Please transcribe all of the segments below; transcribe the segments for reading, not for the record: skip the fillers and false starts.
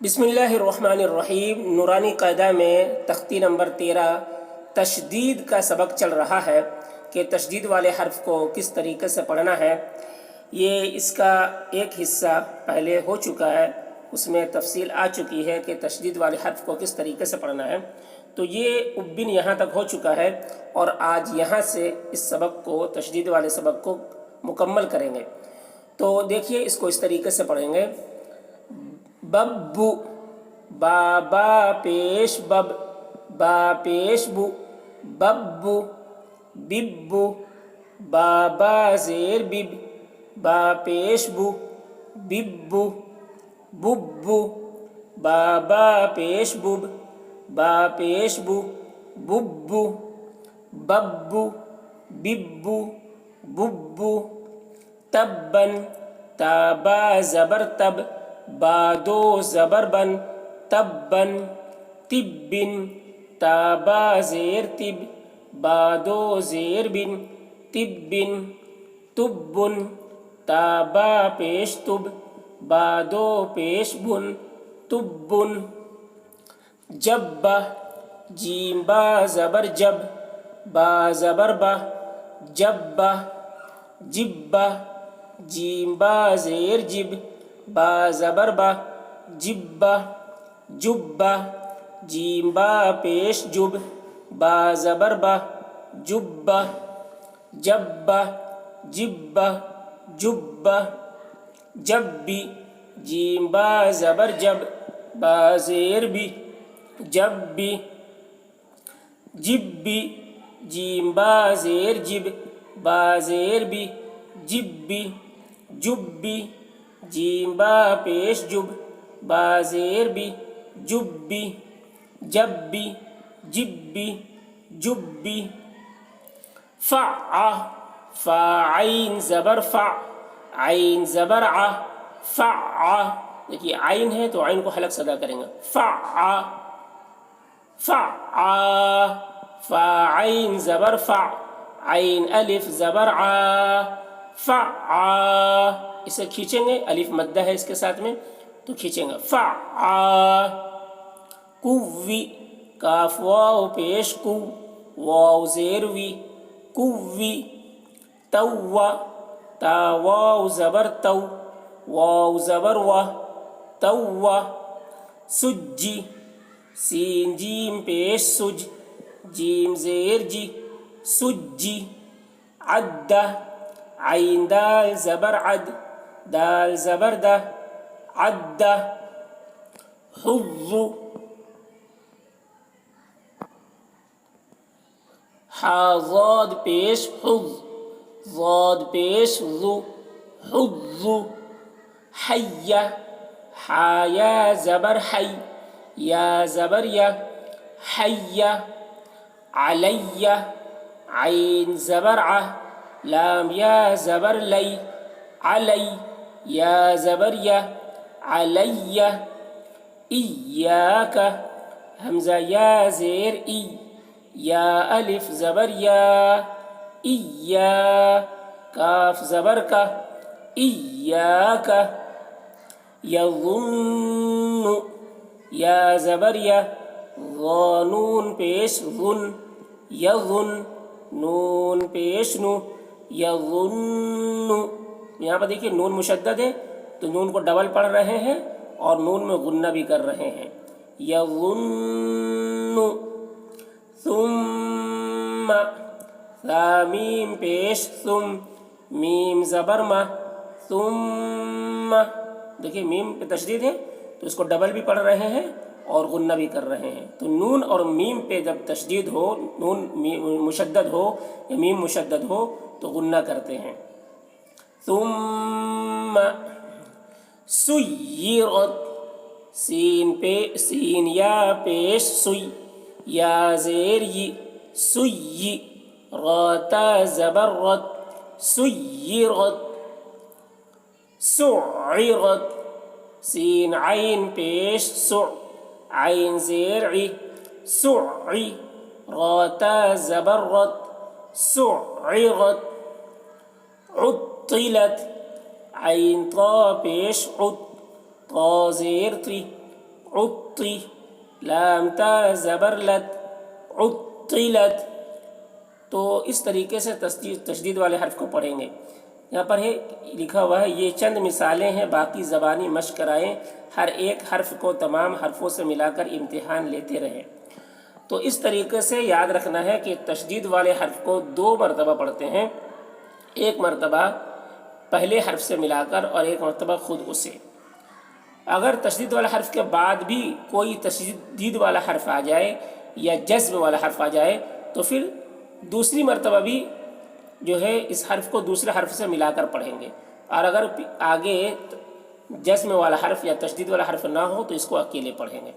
بسم اللہ الرحمن الرحیم۔ نورانی قاعدہ میں تختی نمبر 13 تشدید کا سبق چل رہا ہے کہ تشدید والے حرف کو کس طریقے سے پڑھنا ہے۔ یہ اس کا ایک حصہ پہلے ہو چکا ہے، اس میں تفصیل آ چکی ہے کہ تشدید والے حرف کو کس طریقے سے پڑھنا ہے۔ تو یہ ابن یہاں تک ہو چکا ہے اور آج یہاں سے اس سبق کو، تشدید والے سبق کو مکمل کریں گے۔ تو دیکھیے اس کو اس طریقے سے پڑھیں گے۔ ببو، با با پیش بب، با پیش بو، ببو۔ ببو، با با زیر بب، با پیش بو، ببو۔ ببو، با با پیش بب، با پیش بو، ببو۔ ببو، ببو، ببو۔ تبن، تا با زبر تب، با دو زبر بن، تبن۔ تبن، تا با زیر تب، با دو زیر بن، تبن۔ تبن، تا با پیش تب، با دو پیش بن، تبن۔ جبہ، جیم با زبر جب، با زبر با، جبہ۔ جبہ، جیم با زیر جب، با زبر با، جبہ۔ جبہ، جیم با پیش جب، با زبر با، جبہ۔ جبہ، جبہ، جبہ۔ جبی، جیم با زبر جب، با زیر بی، جبی۔ جبی، جیم با زیر جب، با زیر بی، جبی۔ جبی، جیم با پیش جب، با زیر بی، جبی۔ جبی، جبی، جبی۔ فع، فا عین زبر فع، عین زبر ع، فع۔ دیکھیے عین ہے تو عین کو حلق سے ادا کریں گے۔ فع، فع۔ فا عین زبر فع، عین الف زبر ع، فع۔ اسے کھینچیں گے، الف مدہ ہے اس کے ساتھ میں تو کھینچیں گے، فع۔ کوی، کاف واو پیش کو، واو زیر وی، کوی۔ تو، تا واو زبر تو، واو زبر و، تو۔ سجی، سین جیم پیش سج، جیم زیر جی، سجی۔ عدہ، عین دال زبر عد، دال زبر دہ، عدہ۔ حظ، حا ضاد پیش حظ، ضاد پیش ذو، حظ۔ حی، حا یا زبر حی، یا زبر یا، حی۔ علی، عین زبر ع، لام یا زبر لی، علی، یا زبر یا، علی۔ ایاک، حمزہ یا زیر ای، یا الف زبر یا، ایا۔ کاف زبر کا، ایاک۔ یظن، یا زبر یا، نون پیش ظن، یظن، نون پیش نو، یظن۔ یہاں پر دیکھیے نون مشدد ہے تو نون کو ڈبل پڑھ رہے ہیں اور نون میں غنہ بھی کر رہے ہیں، یظن۔ ثم، ثا میم پیش ثم، میم زبر ما، ثم۔ دیکھیے میم پہ تشدید ہے تو اس کو ڈبل بھی پڑھ رہے ہیں اور غنہ بھی کر رہے ہیں۔ تو نون اور میم پہ جب تشدید ہو، نون مشدد ہو یا میم مشدد ہو تو غنہ کرتے ہیں۔ ثم سیرت، سین یا پیش سی، یا زیر ی، سی۔ راتا زبر رت، سیرت۔ سعرت، سین عین پیش سع، عین زیر عی، سعی۔ راتا زبر رت، سعرت۔ عطلت، عین طا پیش عط، طا زیر طی، عطی، لام تا زبر لت، عطلت. تو اس طریقے سے تشدید والے حرف کو پڑھیں گے. یہاں پر ہے لکھا ہوا ہے یہ چند مثالیں ہیں، باقی زبانی مشق کرائیں، ہر ایک حرف کو تمام حرفوں سے ملا کر امتحان لیتے رہیں. تو اس طریقے سے یاد رکھنا ہے کہ تشدید والے حرف کو 2 مرتبہ پڑھتے ہیں، ایک مرتبہ پہلے حرف سے ملا کر اور ایک مرتبہ خود اسے. اگر تشدید والے حرف کے بعد بھی کوئی تشدید والا حرف آ جائے یا جزم والا حرف آ جائے تو پھر دوسری مرتبہ بھی جو ہے اس حرف کو دوسرے حرف سے ملا کر پڑھیں گے. اور اگر آگے جزم والا حرف یا تشدید والا حرف نہ ہو تو اس کو اکیلے پڑھیں گے.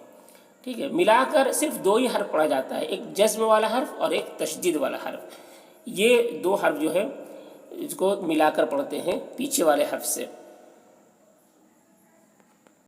ٹھیک ہے، ملا کر صرف 2 ہی حرف پڑھا جاتا ہے، ایک جزم والا حرف اور ایک تشدید والا حرف. یہ 2 حرف جو ہے اس کو ملا کر پڑھتے ہیں پیچھے والے حرف سے.